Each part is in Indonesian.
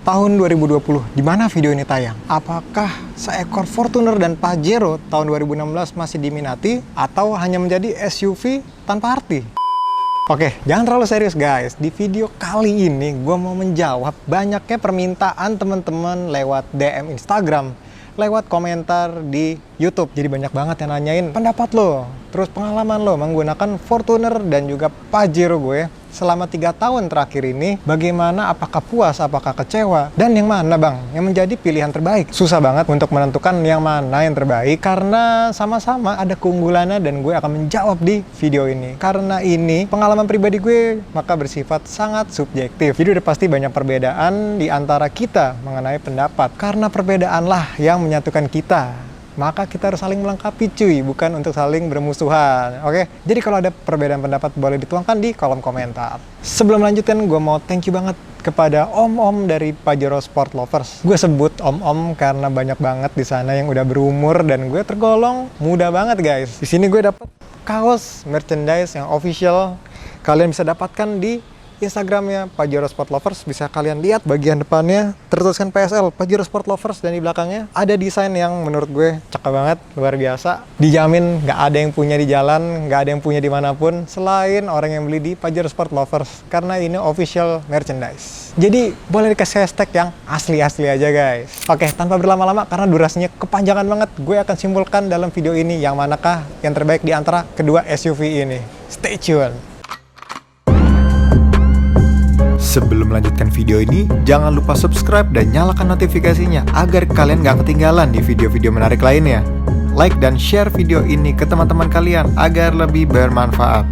Tahun 2020, di mana video ini tayang? Apakah seekor Fortuner dan Pajero tahun 2016 masih diminati atau hanya menjadi SUV tanpa arti? Oke, jangan terlalu serius guys. Di video kali ini gue mau menjawab banyaknya permintaan teman-teman lewat DM Instagram, lewat komentar di YouTube. Jadi banyak banget yang nanyain pendapat lo, terus pengalaman lo menggunakan Fortuner dan juga Pajero gue selama 3 tahun terakhir ini. Bagaimana, apakah puas, apakah kecewa, dan yang mana bang yang menjadi pilihan terbaik? Susah banget untuk menentukan yang mana yang terbaik karena sama-sama ada keunggulannya, dan gue akan menjawab di video ini. Karena ini pengalaman pribadi gue, maka bersifat sangat subjektif. Jadi udah pasti banyak perbedaan di antara kita mengenai pendapat. Karena perbedaanlah yang menyatukan kita, maka kita harus saling melengkapi cuy, bukan untuk saling bermusuhan. Oke, jadi kalau ada perbedaan pendapat boleh dituangkan di kolom komentar. Sebelum melanjutkan, gue mau thank you banget kepada om-om dari Pajero Sport Lovers. Gue sebut om-om karena banyak banget di sana yang udah berumur dan gue tergolong muda banget guys. Di sini gue dapet kaos merchandise yang official. Kalian bisa dapatkan di Instagramnya Pajero Sport Lovers. Bisa kalian lihat bagian depannya tertuliskan PSL Pajero Sport Lovers, dan di belakangnya ada desain yang menurut gue cakep banget, luar biasa. Dijamin nggak ada yang punya di jalan, nggak ada yang punya dimanapun selain orang yang beli di Pajero Sport Lovers, karena ini official merchandise. Jadi boleh dikasih hashtag yang asli-asli aja guys. Oke, tanpa berlama-lama karena durasinya kepanjangan banget, gue akan simpulkan dalam video ini yang manakah yang terbaik di antara kedua SUV ini. Stay tune. Sebelum melanjutkan video ini, jangan lupa subscribe dan nyalakan notifikasinya agar kalian gak ketinggalan di video-video menarik lainnya. Like dan share video ini ke teman-teman kalian agar lebih bermanfaat.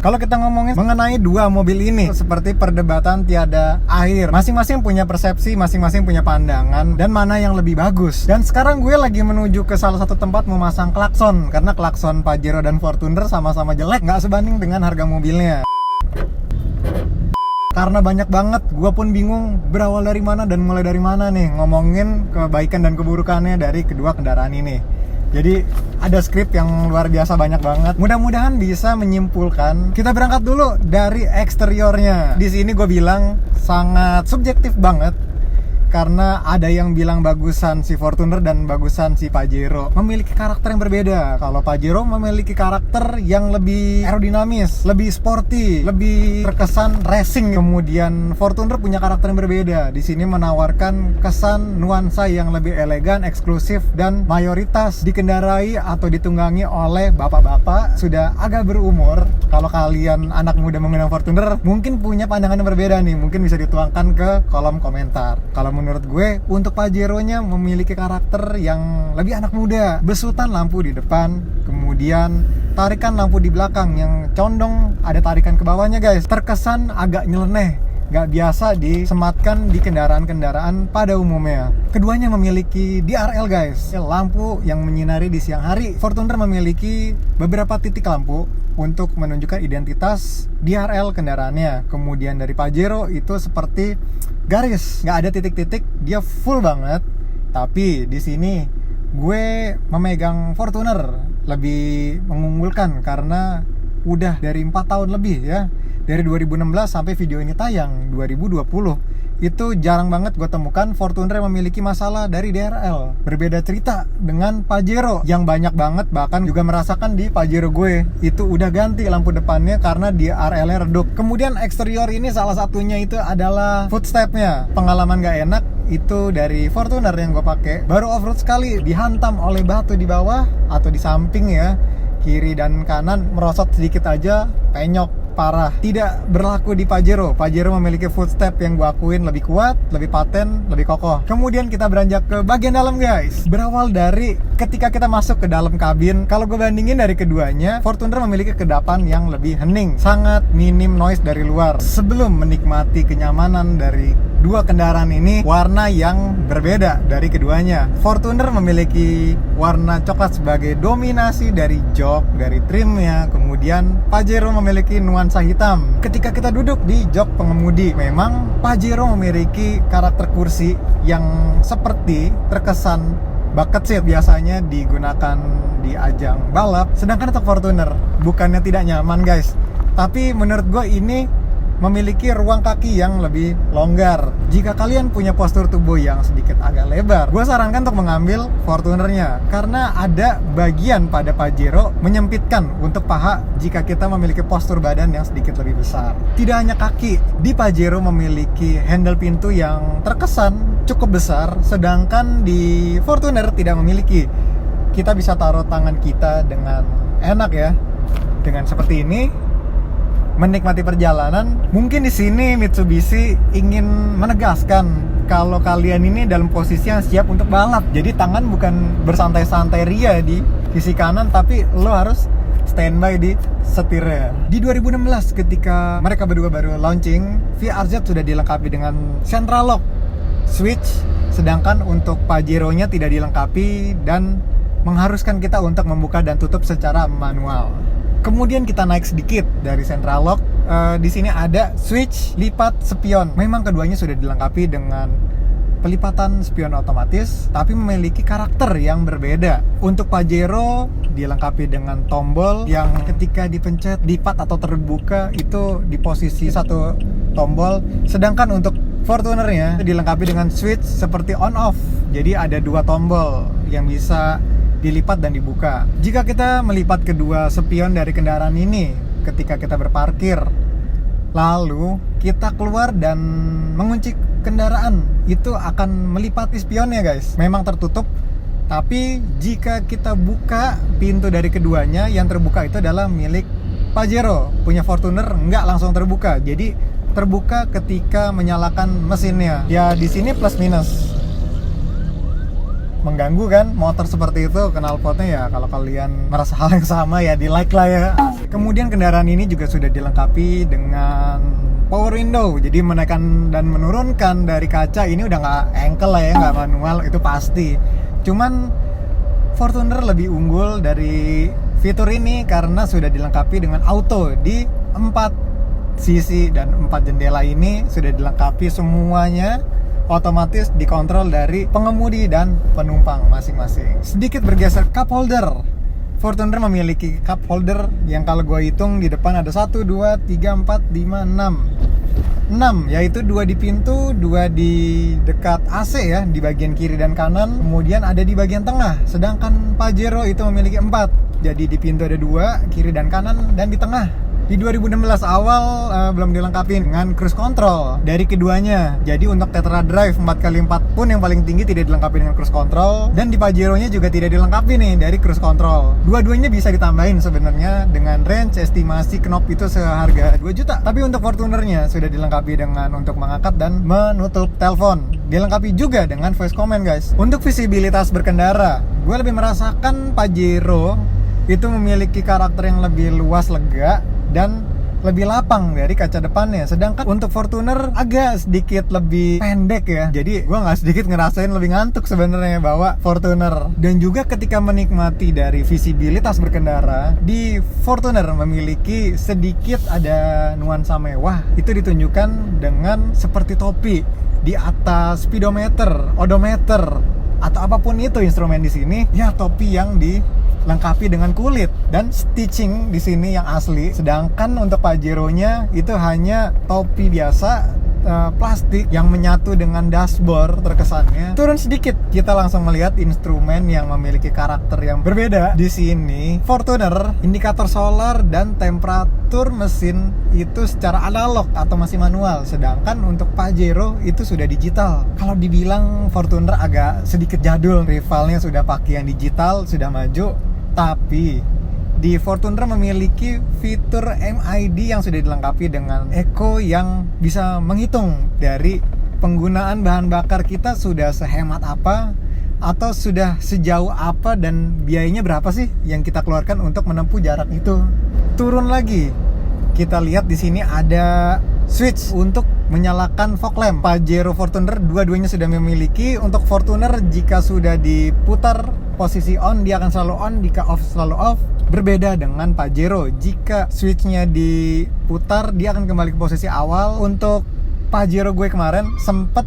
Kalau kita ngomongin mengenai dua mobil ini, seperti perdebatan tiada akhir. Masing-masing punya persepsi, masing-masing punya pandangan, dan mana yang lebih bagus. Dan sekarang gue lagi menuju ke salah satu tempat memasang klakson, karena klakson Pajero dan Fortuner sama-sama jelek, nggak sebanding dengan harga mobilnya. Karena banyak banget, gue pun bingung berawal dari mana dan mulai dari mana nih ngomongin kebaikan dan keburukannya dari kedua kendaraan ini. Jadi ada skrip yang luar biasa banyak banget. Mudah-mudahan bisa menyimpulkan. Kita berangkat dulu dari eksteriornya. Di sini gue bilang sangat subjektif banget, karena ada yang bilang bagusan si Fortuner dan bagusan si Pajero. Memiliki karakter yang berbeda. Kalau Pajero memiliki karakter yang lebih aerodinamis, lebih sporty, lebih terkesan racing. Kemudian Fortuner punya karakter yang berbeda. Di sini menawarkan kesan nuansa yang lebih elegan, eksklusif, dan mayoritas dikendarai atau ditunggangi oleh bapak-bapak sudah agak berumur. Kalau kalian anak muda menggunakan Fortuner, mungkin punya pandangan yang berbeda nih. Mungkin bisa dituangkan ke kolom komentar. Kalau menurut gue, untuk Pajero-nya memiliki karakter yang lebih anak muda. Besutan lampu di depan, kemudian tarikan lampu di belakang yang condong ada tarikan ke bawahnya guys. Terkesan agak nyeleneh, gak biasa disematkan di kendaraan-kendaraan pada umumnya. Keduanya memiliki DRL guys, lampu yang menyinari di siang hari. Fortuner memiliki beberapa titik lampu untuk menunjukkan identitas DRL kendaraannya. Kemudian dari Pajero itu seperti garis, nggak ada titik-titik, dia full banget. Tapi di sini gue memegang Fortuner lebih mengunggulkan karena udah dari 4 tahun lebih ya. Dari 2016 sampai video ini tayang 2020, itu jarang banget gue temukan Fortuner yang memiliki masalah dari DRL. Berbeda cerita dengan Pajero yang banyak banget, bahkan juga merasakan di Pajero gue itu udah ganti lampu depannya karena DRL-nya redup. Kemudian eksterior ini salah satunya itu adalah footstep-nya. Pengalaman gak enak itu dari Fortuner yang gue pakai. Baru off-road sekali dihantam oleh batu di bawah atau di samping ya, kiri dan kanan, merosot sedikit aja penyok parah. Tidak berlaku di Pajero. Pajero memiliki footstep yang gue akuin lebih kuat, lebih paten, lebih kokoh. Kemudian kita beranjak ke bagian dalam guys. Berawal dari ketika kita masuk ke dalam kabin, kalau gue bandingin dari keduanya, Fortuner memiliki kedapan yang lebih hening, sangat minim noise dari luar. Sebelum menikmati kenyamanan dari dua kendaraan ini, warna yang berbeda dari keduanya. Fortuner memiliki warna coklat sebagai dominasi dari jok, dari trimnya. Kemudian Pajero memiliki nuansa hitam. Ketika kita duduk di jok pengemudi, memang Pajero memiliki karakter kursi yang seperti terkesan bucket seat biasanya digunakan di ajang balap. Sedangkan untuk Fortuner bukannya tidak nyaman guys, tapi menurut gue ini memiliki ruang kaki yang lebih longgar. Jika kalian punya postur tubuh yang sedikit agak lebar, gue sarankan untuk mengambil Fortunernya, karena ada bagian pada Pajero menyempitkan untuk paha jika kita memiliki postur badan yang sedikit lebih besar. Tidak hanya kaki, di Pajero memiliki handle pintu yang terkesan cukup besar, sedangkan di Fortuner tidak memiliki. Kita bisa taruh tangan kita dengan enak ya, dengan seperti ini, menikmati perjalanan. Mungkin di sini Mitsubishi ingin menegaskan kalau kalian ini dalam posisi yang siap untuk balap. Jadi tangan bukan bersantai-santai ria di sisi kanan, tapi lo harus standby di setirnya. Di 2016 ketika mereka berdua baru launching, VRZ sudah dilengkapi dengan central lock switch, sedangkan untuk Pajero-nya tidak dilengkapi dan mengharuskan kita untuk membuka dan tutup secara manual. Kemudian kita naik sedikit dari central lock. Di sini ada switch lipat spion. Memang keduanya sudah dilengkapi dengan pelipatan spion otomatis, tapi memiliki karakter yang berbeda. Untuk Pajero dilengkapi dengan tombol yang ketika dipencet lipat atau terbuka itu di posisi satu tombol. Sedangkan untuk Fortunernya dilengkapi dengan switch seperti on off. Jadi ada dua tombol yang bisa dilipat dan dibuka. Jika kita melipat kedua spion dari kendaraan ini ketika kita berparkir, lalu kita keluar dan mengunci kendaraan, itu akan melipati spionnya guys. Memang tertutup, tapi jika kita buka pintu dari keduanya, yang terbuka itu adalah milik Pajero. Punya Fortuner nggak langsung terbuka, jadi terbuka ketika menyalakan mesinnya. Ya di sini plus minus. Mengganggu kan motor seperti itu, knalpotnya ya kalau kalian merasa hal yang sama ya di like lah ya. Kemudian kendaraan ini juga sudah dilengkapi dengan power window, jadi menaikkan dan menurunkan dari kaca ini udah nggak ankle lah ya, nggak manual, itu pasti. Cuman Fortuner lebih unggul dari fitur ini karena sudah dilengkapi dengan auto di 4 sisi dan 4 jendela ini sudah dilengkapi semuanya otomatis dikontrol dari pengemudi dan penumpang masing-masing. Sedikit bergeser cup holder. Fortuner memiliki cup holder yang kalau gue hitung di depan ada 1, 2, 3, 4, 5, 6 yaitu 2 di pintu, 2 di dekat AC ya, di bagian kiri dan kanan, kemudian ada di bagian tengah. Sedangkan Pajero itu memiliki 4. Jadi di pintu ada 2, kiri dan kanan, dan di tengah. Di 2016 awal belum dilengkapi dengan cruise control dari keduanya. Jadi untuk Tetra Drive 4x4 pun yang paling tinggi tidak dilengkapi dengan cruise control, dan di Pajero-nya juga tidak dilengkapi nih dari cruise control. Dua-duanya bisa ditambahin sebenarnya dengan range estimasi knop itu seharga 2 juta. Tapi untuk Fortunernya sudah dilengkapi dengan untuk mengangkat dan menutup telepon. Dilengkapi juga dengan voice command guys. Untuk visibilitas berkendara, gue lebih merasakan Pajero itu memiliki karakter yang lebih luas, lega, dan lebih lapang dari kaca depannya. Sedangkan untuk Fortuner agak sedikit lebih pendek ya. Jadi gue nggak sedikit ngerasain lebih ngantuk sebenarnya bawa Fortuner. Dan juga ketika menikmati dari visibilitas berkendara, di Fortuner memiliki sedikit ada nuansa mewah. Itu ditunjukkan dengan seperti topi di atas speedometer, odometer, atau apapun itu instrumen di sini. Ya topi yang dilengkapi dengan kulit dan stitching di sini yang asli. Sedangkan untuk Pajero-nya itu hanya topi biasa plastik yang menyatu dengan dashboard terkesannya. Turun sedikit, kita langsung melihat instrumen yang memiliki karakter yang berbeda. Di sini Fortuner indikator solar dan temperatur mesin itu secara analog atau masih manual, sedangkan untuk Pajero itu sudah digital. Kalau dibilang Fortuner agak sedikit jadul, rivalnya sudah pakai yang digital, sudah maju. Tapi di Fortuner memiliki fitur MID yang sudah dilengkapi dengan Eco yang bisa menghitung dari penggunaan bahan bakar kita sudah sehemat apa atau sudah sejauh apa dan biayanya berapa sih yang kita keluarkan untuk menempuh jarak itu. Turun lagi, kita lihat di sini ada switch untuk menyalakan fog lamp. Pajero Fortuner dua-duanya sudah memiliki. Untuk Fortuner jika sudah diputar posisi on, dia akan selalu on, jika off selalu off. Berbeda dengan Pajero, jika switchnya diputar dia akan kembali ke posisi awal. Untuk Pajero gue kemarin sempet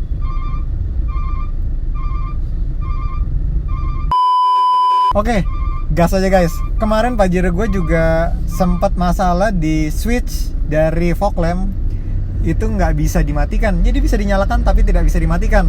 gas aja guys. Kemarin Pajero gue juga sempat masalah di switch dari fog lamp. itu nggak bisa dimatikan. Jadi bisa dinyalakan tapi tidak bisa dimatikan.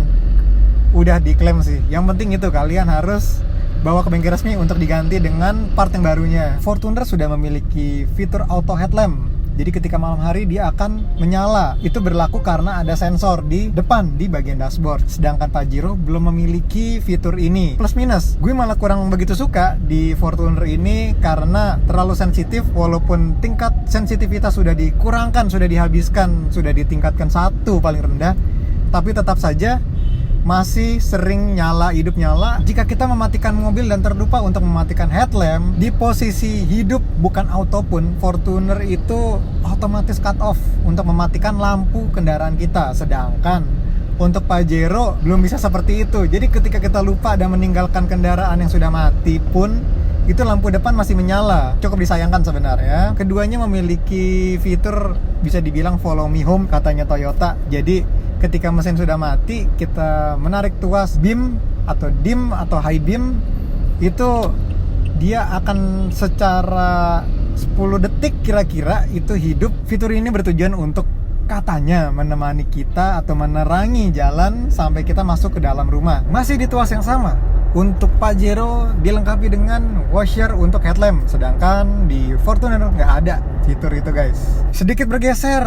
Udah diklaim sih. Yang penting itu kalian harus bawa ke bengkel resmi untuk diganti dengan part yang barunya. Fortuner sudah memiliki fitur auto headlamp. Jadi ketika malam hari dia akan menyala. Itu berlaku karena ada sensor di depan di bagian dashboard. Sedangkan Pajero belum memiliki fitur ini. Plus minus, gue malah kurang begitu suka di Fortuner ini karena terlalu sensitif. Walaupun tingkat sensitivitas sudah dikurangkan, sudah dihabiskan, sudah ditingkatkan 1 paling rendah, tapi tetap saja masih sering hidup nyala. Jika kita mematikan mobil dan terlupa untuk mematikan headlamp di posisi hidup bukan auto pun, Fortuner itu otomatis cut off untuk mematikan lampu kendaraan kita. Sedangkan untuk Pajero belum bisa seperti itu. Jadi ketika kita lupa dan meninggalkan kendaraan yang sudah mati pun, itu lampu depan masih menyala. Cukup disayangkan sebenarnya. Keduanya memiliki fitur bisa dibilang follow me home katanya Toyota. Jadi ketika mesin sudah mati, kita menarik tuas beam atau dim atau high beam, itu dia akan secara 10 detik kira-kira itu hidup. Fitur ini bertujuan untuk katanya menemani kita atau menerangi jalan sampai kita masuk ke dalam rumah. Masih di tuas yang sama. Untuk Pajero dilengkapi dengan washer untuk headlamp, sedangkan di Fortuner nggak ada fitur itu guys. Sedikit bergeser,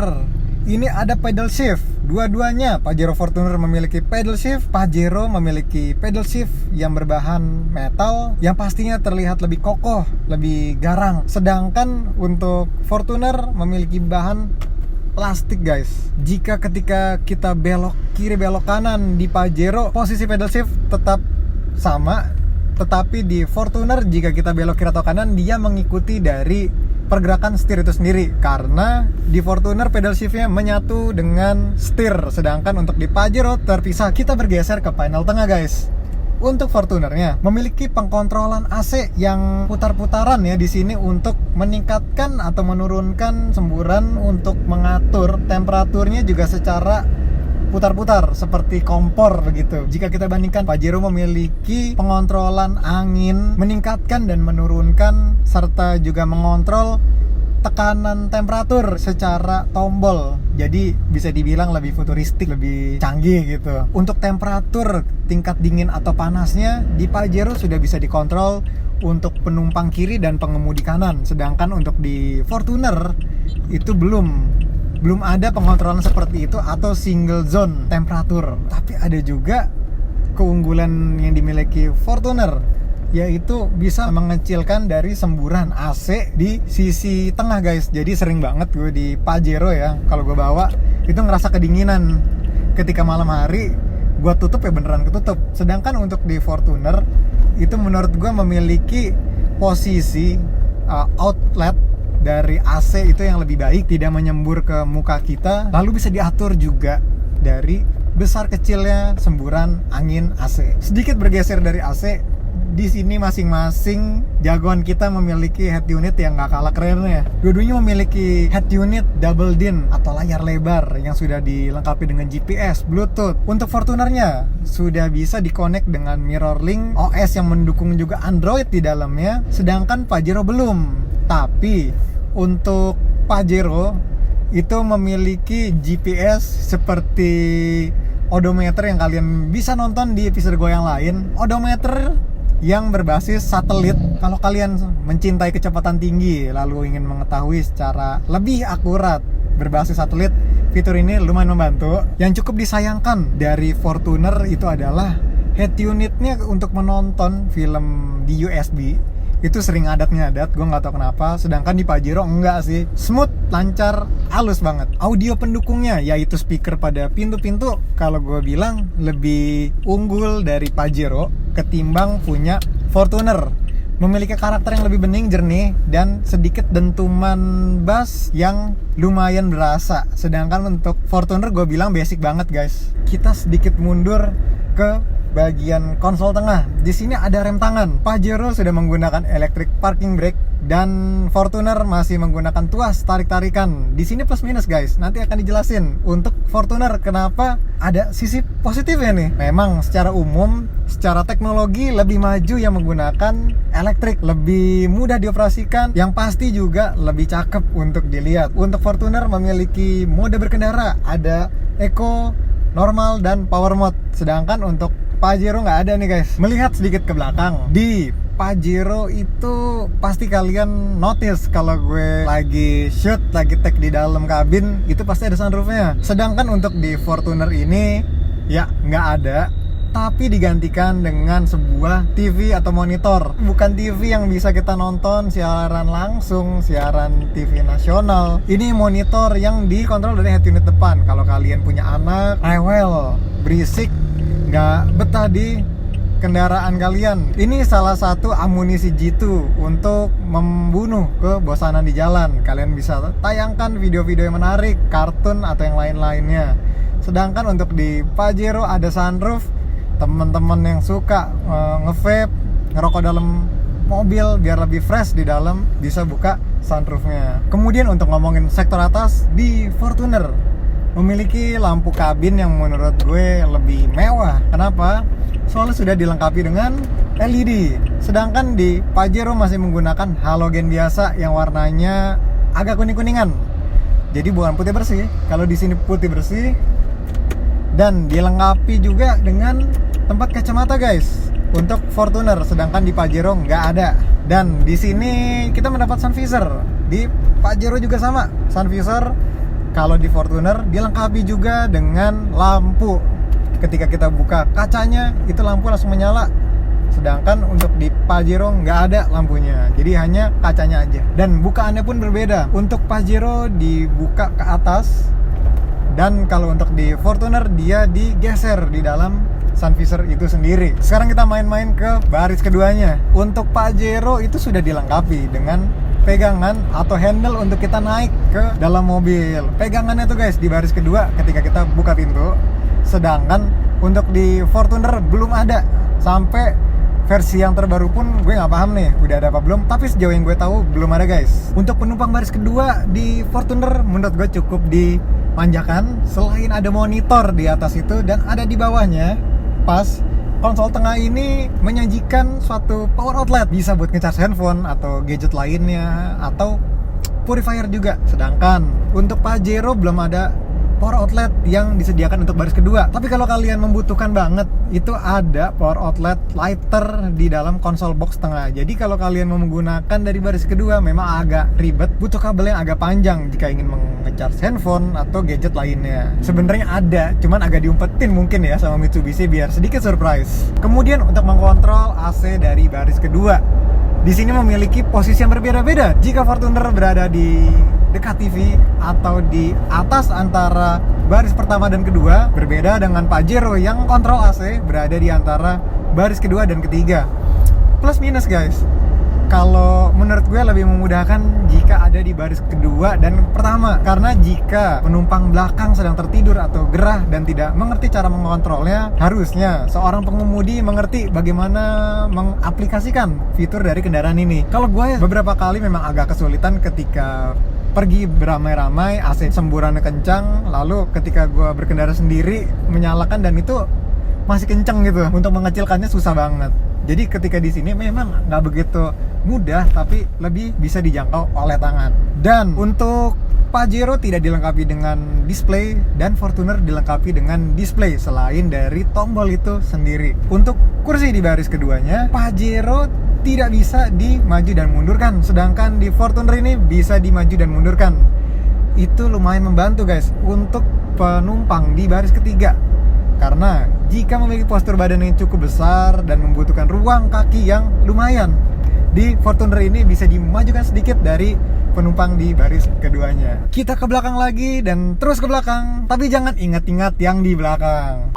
ini ada pedal shift. Dua-duanya Pajero Fortuner memiliki pedal shift, Pajero memiliki pedal shift yang berbahan metal yang pastinya terlihat lebih kokoh, lebih garang. Sedangkan untuk Fortuner memiliki bahan plastik guys. Jika ketika kita belok kiri belok kanan di Pajero, posisi pedal shift tetap sama, tetapi di Fortuner jika kita belok kiri atau kanan, dia mengikuti dari pergerakan setir itu sendiri, karena di Fortuner pedal shiftnya menyatu dengan setir, sedangkan untuk di Pajero terpisah. Kita bergeser ke panel tengah guys. Untuk Fortunernya memiliki pengkontrolan AC yang putar-putaran ya di sini untuk meningkatkan atau menurunkan semburan, untuk mengatur temperaturnya juga secara putar-putar seperti kompor begitu. Jika kita bandingkan, Pajero memiliki pengontrolan angin, meningkatkan dan menurunkan, serta juga mengontrol tekanan temperatur secara tombol. Jadi bisa dibilang lebih futuristik, lebih canggih gitu. Untuk temperatur tingkat dingin atau panasnya di Pajero sudah bisa dikontrol untuk penumpang kiri dan pengemudi kanan. Sedangkan untuk di Fortuner itu belum ada pengontrolan seperti itu atau single zone temperatur. Tapi ada juga keunggulan yang dimiliki Fortuner, yaitu bisa mengecilkan dari semburan AC di sisi tengah guys. Jadi sering banget gue di Pajero ya, kalau gue bawa itu ngerasa kedinginan. Ketika malam hari gue tutup ya beneran ketutup. Sedangkan untuk di Fortuner itu menurut gue memiliki posisi outlet dari AC itu yang lebih baik, tidak menyembur ke muka kita. Lalu bisa diatur juga dari besar kecilnya semburan angin AC. Sedikit bergeser dari AC, di sini masing-masing jagoan kita memiliki head unit yang gak kalah kerennya. Dua-duanya memiliki head unit double din atau layar lebar yang sudah dilengkapi dengan GPS, Bluetooth. Untuk Fortunernya sudah bisa dikonek dengan MirrorLink OS yang mendukung juga Android di dalamnya, sedangkan Pajero belum. Tapi untuk Pajero itu memiliki GPS seperti odometer yang kalian bisa nonton di episode gue yang lain. Odometer yang berbasis satelit. Kalau kalian mencintai kecepatan tinggi lalu ingin mengetahui secara lebih akurat berbasis satelit, fitur ini lumayan membantu. Yang cukup disayangkan dari Fortuner itu adalah head unitnya untuk menonton film di USB itu sering adat-ngadat, gue nggak tahu kenapa. Sedangkan di Pajero enggak sih, smooth, lancar, halus banget. Audio pendukungnya yaitu speaker pada pintu-pintu, kalau gue bilang lebih unggul dari Pajero ketimbang punya Fortuner. Memiliki karakter yang lebih bening, jernih, dan sedikit dentuman bass yang lumayan berasa. Sedangkan untuk Fortuner gue bilang basic banget guys. Kita sedikit mundur ke bagian konsol tengah. Di sini ada rem tangan. Pajero sudah menggunakan electric parking brake dan Fortuner masih menggunakan tuas tarik-tarikan. Di sini plus minus guys. Nanti akan dijelasin untuk Fortuner kenapa ada sisi positifnya nih. Memang secara umum, secara teknologi lebih maju yang menggunakan elektrik, lebih mudah dioperasikan, yang pasti juga lebih cakep untuk dilihat. Untuk Fortuner memiliki mode berkendara, ada Eco, normal, dan power mode. Sedangkan untuk Pajero nggak ada nih guys. Melihat sedikit ke belakang, di Pajero itu pasti kalian notice kalau gue lagi shoot, lagi tag di dalam kabin, itu pasti ada sunroofnya. Sedangkan untuk di Fortuner ini ya nggak ada, tapi digantikan dengan sebuah TV atau monitor. Bukan TV yang bisa kita nonton siaran langsung, siaran TV nasional. Ini monitor yang dikontrol dari head unit depan. Kalau kalian punya anak rewel, berisik, nggak betah di kendaraan kalian, ini salah satu amunisi jitu untuk membunuh kebosanan di jalan. Kalian bisa tayangkan video-video yang menarik, kartun atau yang lain-lainnya. Sedangkan untuk di Pajero ada sunroof. Teman-teman yang suka nge-vape, ngerokok dalam mobil biar lebih fresh di dalam, bisa buka sunroofnya. Kemudian untuk ngomongin sektor atas, di Fortuner memiliki lampu kabin yang menurut gue lebih mewah. Kenapa? Soalnya sudah dilengkapi dengan LED. Sedangkan di Pajero masih menggunakan halogen biasa yang warnanya agak kuning-kuningan. Jadi bukan putih bersih. Kalau di sini putih bersih. Dan dilengkapi juga dengan tempat kacamata guys untuk Fortuner, sedangkan di Pajero nggak ada. Dan di sini kita mendapat sun visor. Di Pajero juga sama, sun visor. Kalau di Fortuner dilengkapi juga dengan lampu. Ketika kita buka kacanya, itu lampu langsung menyala. Sedangkan untuk di Pajero nggak ada lampunya, jadi hanya kacanya aja. Dan bukaannya pun berbeda. Untuk Pajero dibuka ke atas, dan kalau untuk di Fortuner dia digeser di dalam sun visor itu sendiri. Sekarang kita main-main ke baris keduanya. Untuk Pajero itu sudah dilengkapi dengan pegangan atau handle untuk kita naik ke dalam mobil. Pegangannya tuh guys di baris kedua ketika kita buka pintu. Sedangkan untuk di Fortuner belum ada. Sampai versi yang terbaru pun gue nggak paham nih udah ada apa belum. Tapi sejauh yang gue tahu belum ada guys. Untuk penumpang baris kedua di Fortuner menurut gue cukup dimanjakan. Selain ada monitor di atas itu dan ada di bawahnya pas konsol tengah ini menyajikan suatu power outlet, bisa buat ngecas handphone atau gadget lainnya, atau purifier juga. Sedangkan untuk Pajero belum ada power outlet yang disediakan untuk baris kedua. Tapi kalau kalian membutuhkan banget, itu ada power outlet lighter di dalam konsol box tengah. Jadi kalau kalian mau menggunakan dari baris kedua memang agak ribet, butuh kabel yang agak panjang jika ingin nge-charge handphone atau gadget lainnya. Sebenarnya ada, cuman agak diumpetin mungkin ya sama Mitsubishi biar sedikit surprise. Kemudian untuk mengkontrol AC dari baris kedua, di sini memiliki posisi yang berbeda-beda. Jika Fortuner berada di dekat TV atau di atas antara baris pertama dan kedua, berbeda dengan Pajero yang kontrol AC berada di antara baris kedua dan ketiga. Plus minus guys. Kalau menurut gue lebih memudahkan jika ada di baris kedua dan pertama, karena jika penumpang belakang sedang tertidur atau gerah dan tidak mengerti cara mengontrolnya, harusnya seorang pengemudi mengerti bagaimana mengaplikasikan fitur dari kendaraan ini. Kalau gue beberapa kali memang agak kesulitan ketika pergi beramai-ramai, AC semburannya kencang, lalu ketika gue berkendara sendiri menyalakan dan itu masih kencang gitu, untuk mengecilkannya susah banget. Jadi ketika di sini memang nggak begitu mudah, tapi lebih bisa dijangkau oleh tangan. Dan untuk Pajero tidak dilengkapi dengan display dan Fortuner dilengkapi dengan display selain dari tombol itu sendiri. Untuk kursi di baris keduanya, Pajero tidak bisa dimaju dan mundurkan, sedangkan di Fortuner ini bisa dimaju dan mundurkan. Itu lumayan membantu guys untuk penumpang di baris ketiga, karena jika memiliki postur badan yang cukup besar dan membutuhkan ruang kaki yang lumayan, di Fortuner ini bisa dimajukan sedikit dari penumpang di baris keduanya. Kita ke belakang lagi dan terus ke belakang, tapi jangan ingat-ingat yang di belakang.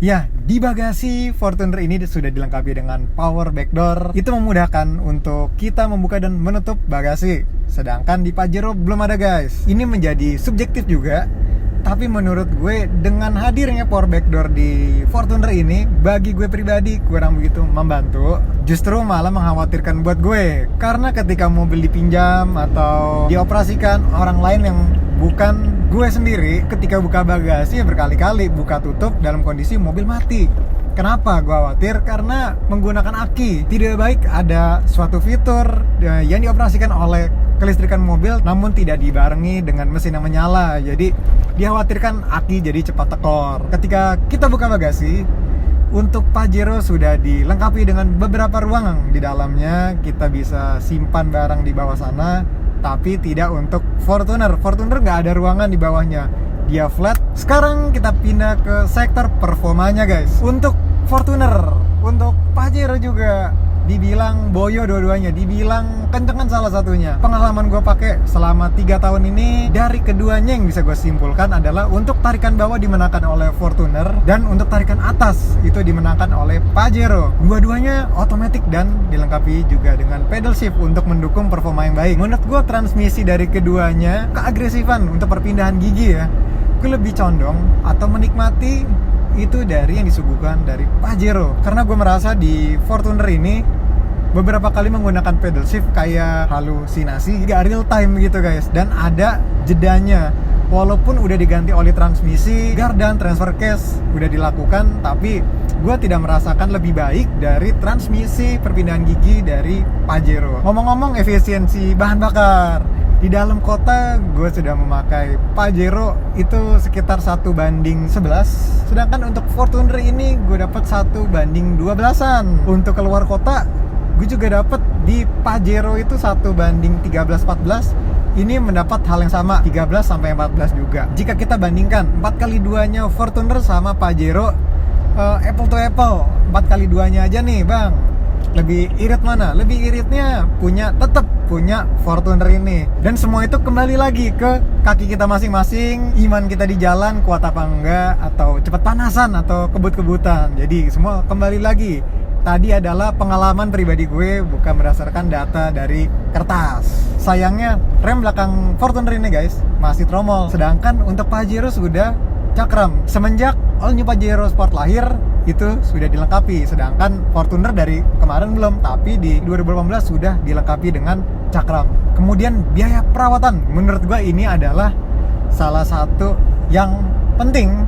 Ya, di bagasi Fortuner ini sudah dilengkapi dengan power back door. Itu memudahkan untuk kita membuka dan menutup bagasi. Sedangkan di Pajero belum ada guys. Ini menjadi subjektif juga. Tapi menurut gue dengan hadirnya power backdoor di Fortuner ini, bagi gue pribadi kurang begitu membantu, justru malah mengkhawatirkan buat gue. Karena ketika mobil dipinjam atau dioperasikan orang lain yang bukan gue sendiri, ketika buka bagasi berkali-kali buka tutup dalam kondisi mobil mati. Kenapa gue khawatir? Karena menggunakan aki. Tidak baik ada suatu fitur yang dioperasikan oleh kelistrikan mobil namun tidak dibarengi dengan mesin yang menyala. Jadi dikhawatirkan aki jadi cepat tekor. Ketika kita buka bagasi, untuk Pajero sudah dilengkapi dengan beberapa ruangan di dalamnya. Kita bisa simpan barang di bawah sana, tapi tidak untuk Fortuner. Fortuner nggak ada ruangan di bawahnya, dia flat. Sekarang kita pindah ke sektor performanya guys. Untuk Fortuner, untuk Pajero juga dibilang boyo dua-duanya, dibilang kencengan salah satunya. Pengalaman gue pakai selama 3 tahun ini, dari keduanya yang bisa gue simpulkan adalah untuk tarikan bawah dimenangkan oleh Fortuner dan untuk tarikan atas itu dimenangkan oleh Pajero. Dua-duanya otomatis dan dilengkapi juga dengan pedal shift untuk mendukung performa yang baik. Menurut gue transmisi dari keduanya, keagresifan untuk perpindahan gigi ya, gue lebih condong atau menikmati itu dari yang disuguhkan dari Pajero. Karena gue merasa di Fortuner ini beberapa kali menggunakan pedal shift kayak halusinasi, gak real time gitu guys. Dan ada jedanya, walaupun udah diganti oli transmisi, gardan, transfer case udah dilakukan, tapi gue tidak merasakan lebih baik dari transmisi perpindahan gigi dari Pajero. Ngomong-ngomong efisiensi bahan bakar, di dalam kota gue sudah memakai Pajero itu sekitar 1:11. Sedangkan untuk Fortuner ini gue dapat 1:12an. Untuk keluar kota gue juga dapat di Pajero itu 1:13-14. Ini mendapat hal yang sama, 13-14 juga. Jika kita bandingkan 4x2-nya Fortuner sama Pajero, apple to apple, 4x2-nya aja nih bang, lebih irit mana? Lebih iritnya tetap punya Fortuner ini. Dan semua itu kembali lagi ke kaki kita masing-masing, iman kita di jalan kuat apa enggak, atau cepat panasan atau kebut-kebutan. Jadi semua kembali lagi. Tadi adalah pengalaman pribadi gue, bukan berdasarkan data dari kertas. Sayangnya rem belakang Fortuner ini guys masih tromol, sedangkan untuk Pajero sudah cakram. Semenjak all new Pajero Sport lahir itu sudah dilengkapi, sedangkan Fortuner dari kemarin belum, tapi di 2018 sudah dilengkapi dengan cakram. Kemudian biaya perawatan, menurut gue ini adalah salah satu yang penting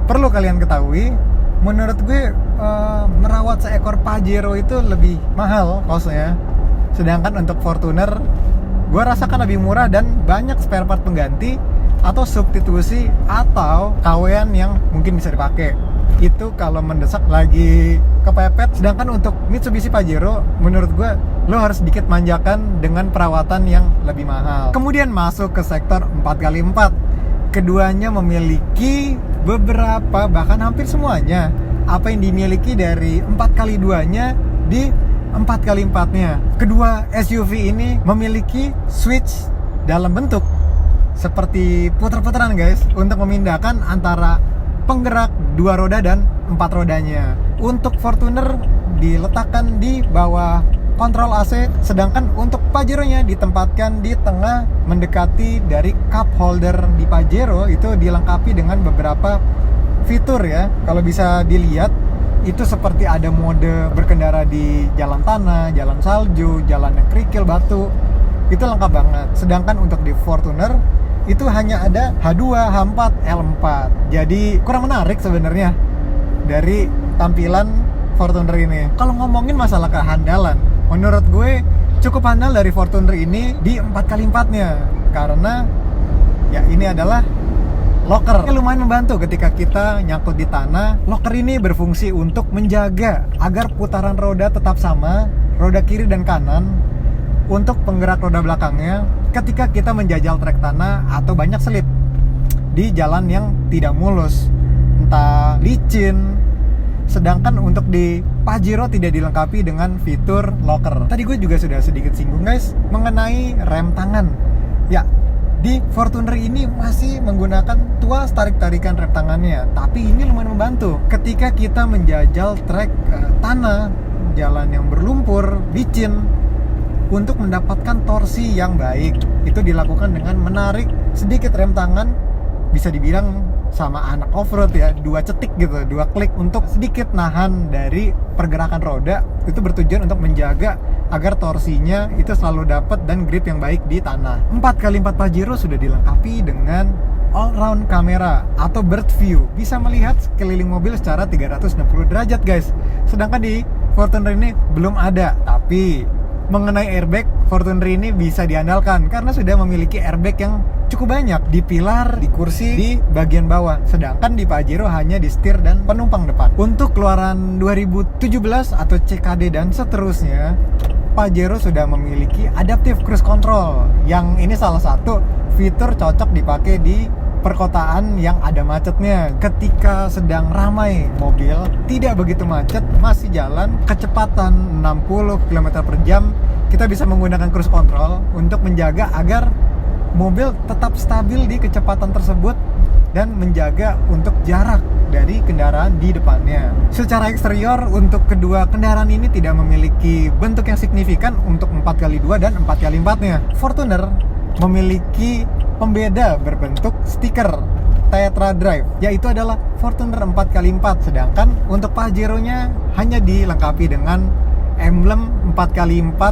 perlu kalian ketahui. Menurut gue merawat seekor Pajero itu lebih mahal costnya, sedangkan untuk Fortuner gue rasakan lebih murah dan banyak spare part pengganti atau substitusi atau KW-an yang mungkin bisa dipakai. Itu kalau mendesak lagi kepepet. Sedangkan untuk Mitsubishi Pajero, menurut gue lo harus sedikit manjakan dengan perawatan yang lebih mahal. Kemudian masuk ke sektor 4x4. Keduanya memiliki beberapa, bahkan hampir semuanya, apa yang dimiliki dari 4x2-nya di 4x4-nya. Kedua SUV ini memiliki switch dalam bentuk seperti putar-putaran guys, untuk memindahkan antara penggerak 2 roda dan 4 rodanya. Untuk Fortuner diletakkan di bawah kontrol AC, sedangkan untuk Pajero-nya ditempatkan di tengah mendekati dari cup holder. Di Pajero itu dilengkapi dengan beberapa fitur ya. Kalau bisa dilihat itu seperti ada mode berkendara di jalan tanah, jalan salju, jalan yang kerikil batu. Itu lengkap banget. Sedangkan untuk di Fortuner itu hanya ada H2, H4, L4. Jadi kurang menarik sebenarnya dari tampilan Fortuner ini. Kalau ngomongin masalah kehandalan, menurut gue cukup handal dari Fortuner ini di 4x4-nya. Karena ya ini adalah locker. Ini lumayan membantu ketika kita nyangkut di tanah. Locker ini berfungsi untuk menjaga agar putaran roda tetap sama, roda kiri dan kanan, untuk penggerak roda belakangnya ketika kita menjajal trek tanah atau banyak selip di jalan yang tidak mulus, entah licin. Sedangkan untuk di Pajero tidak dilengkapi dengan fitur locker. Tadi gue juga sudah sedikit singgung guys mengenai rem tangan. Ya, di Fortuner ini masih menggunakan tuas tarik-tarikan rem tangannya, tapi ini lumayan membantu ketika kita menjajal trek tanah, jalan yang berlumpur, licin. Untuk mendapatkan torsi yang baik, itu dilakukan dengan menarik sedikit rem tangan bisa dibilang sama anak off-road ya, 2 cetik gitu, 2 klik untuk sedikit nahan dari pergerakan roda. Itu bertujuan untuk menjaga agar torsinya itu selalu dapat dan grip yang baik di tanah. 4x4 Pajero sudah dilengkapi dengan all-round kamera atau bird view, bisa melihat sekeliling mobil secara 360 derajat guys. Sedangkan di Fortuner ini belum ada. Tapi mengenai airbag, Fortuner ini bisa diandalkan karena sudah memiliki airbag yang cukup banyak di pilar, di kursi, di bagian bawah. Sedangkan di Pajero hanya di setir dan penumpang depan. Untuk keluaran 2017 atau CKD dan seterusnya, Pajero sudah memiliki adaptive cruise control, yang ini salah satu fitur cocok dipakai di perkotaan yang ada macetnya. Ketika sedang ramai mobil, tidak begitu macet, masih jalan kecepatan 60 km per jam, kita bisa menggunakan cruise control untuk menjaga agar mobil tetap stabil di kecepatan tersebut dan menjaga untuk jarak dari kendaraan di depannya. Secara eksterior, untuk kedua kendaraan ini tidak memiliki bentuk yang signifikan untuk 4x2 dan 4x4-nya. Fortuner memiliki pembeda berbentuk stiker Tetra Drive, yaitu adalah Fortuner 4x4. Sedangkan untuk Pajero-nya hanya dilengkapi dengan emblem 4x4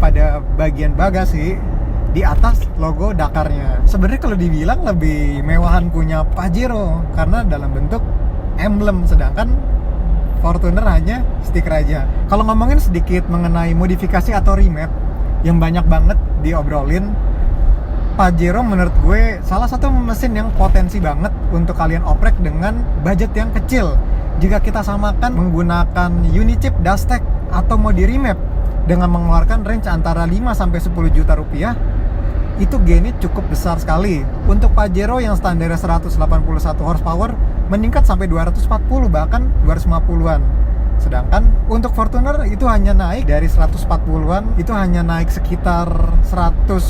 pada bagian bagasi, di atas logo Dakarnya. Sebenarnya kalau dibilang lebih mewahan punya Pajero karena dalam bentuk emblem, sedangkan Fortuner hanya stiker aja. Kalau ngomongin sedikit mengenai modifikasi atau remap yang banyak banget diobrolin, Pajero menurut gue salah satu mesin yang potensi banget untuk kalian oprek dengan budget yang kecil. Jika kita samakan menggunakan Unichip Dustech atau mode remap dengan mengeluarkan range antara 5-10 juta rupiah, itu gainnya cukup besar sekali. Untuk Pajero yang standarnya 181 horsepower meningkat sampai 240 bahkan 250-an. Sedangkan untuk Fortuner itu hanya naik dari 140-an, itu hanya naik sekitar 190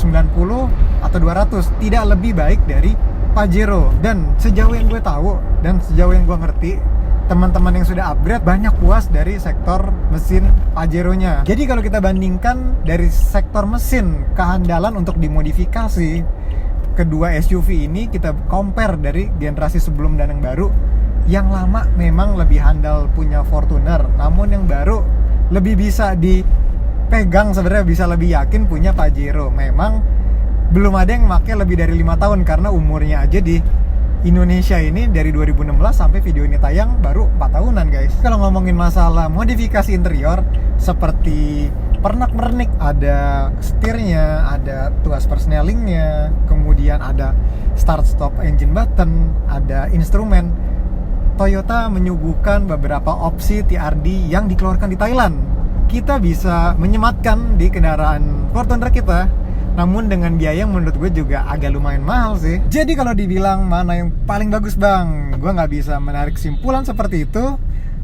atau 200, tidak lebih baik dari Pajero. Dan sejauh yang gue tahu dan sejauh yang gue ngerti, teman-teman yang sudah upgrade banyak puas dari sektor mesin Pajero-nya. Jadi kalau kita bandingkan dari sektor mesin kehandalan untuk dimodifikasi, kedua SUV ini kita compare dari generasi sebelum dan yang baru, yang lama memang lebih handal punya Fortuner, namun yang baru lebih bisa dipegang, sebenarnya bisa lebih yakin punya Pajero. Memang belum ada yang pakai lebih dari 5 tahun karena umurnya aja di Indonesia ini dari 2016 sampai video ini tayang baru 4 tahunan guys. Kalau ngomongin masalah modifikasi interior seperti pernak-pernik, ada setirnya, ada tuas persnelingnya, kemudian ada start stop engine button, ada instrumen, Toyota menyuguhkan beberapa opsi TRD yang dikeluarkan di Thailand. Kita bisa menyematkan di kendaraan Fortuner kita, namun dengan biaya yang menurut gue juga agak lumayan mahal sih. Jadi kalau dibilang mana yang paling bagus bang, gue nggak bisa menarik kesimpulan seperti itu.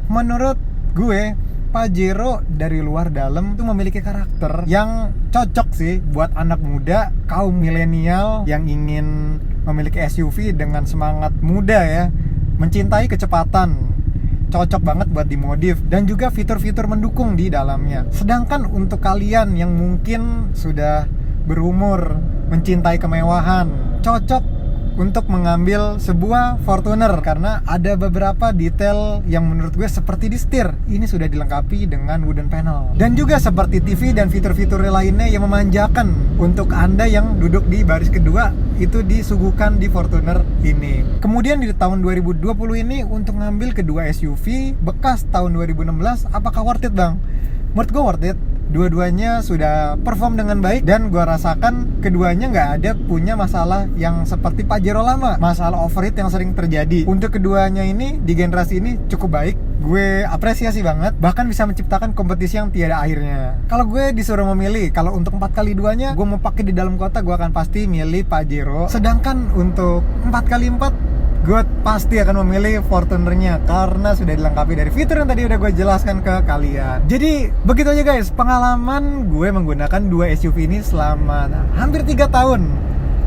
Menurut gue, Pajero dari luar dalam itu memiliki karakter yang cocok sih buat anak muda, kaum milenial yang ingin memiliki SUV dengan semangat muda ya, mencintai kecepatan. Cocok banget buat dimodif dan juga fitur-fitur mendukung di dalamnya. Sedangkan untuk kalian yang mungkin sudah berumur, mencintai kemewahan, cocok untuk mengambil sebuah Fortuner karena ada beberapa detail yang menurut gue seperti di setir ini sudah dilengkapi dengan wooden panel, dan juga seperti TV dan fitur-fitur lainnya yang memanjakan untuk Anda yang duduk di baris kedua itu disuguhkan di Fortuner ini. Kemudian di tahun 2020 ini untuk ngambil kedua SUV bekas tahun 2016, apakah worth it bang? Menurut gue worth it. Dua-duanya sudah perform dengan baik dan gue rasakan keduanya nggak ada punya masalah yang seperti Pajero lama, masalah overheat yang sering terjadi. Untuk keduanya ini di generasi ini cukup baik, gue apresiasi banget, bahkan bisa menciptakan kompetisi yang tiada akhirnya. Kalau gue disuruh memilih, kalau untuk 4x2-nya gue mau pakai di dalam kota, gue akan pasti milih Pajero. Sedangkan untuk 4x4 gue pasti akan memilih Fortunernya karena sudah dilengkapi dari fitur yang tadi udah gue jelaskan ke kalian. Jadi begitu aja guys pengalaman gue menggunakan dua SUV ini selama hampir 3 tahun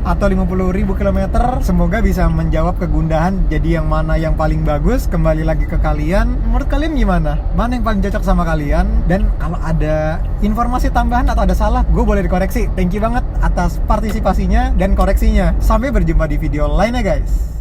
atau 50.000 km. Semoga bisa menjawab kegundahan jadi yang mana yang paling bagus. Kembali lagi ke kalian, menurut kalian gimana? Mana yang paling cocok sama kalian? Dan kalau ada informasi tambahan atau ada salah, gue boleh dikoreksi. Thank you banget atas partisipasinya dan koreksinya. Sampai berjumpa di video lainnya guys.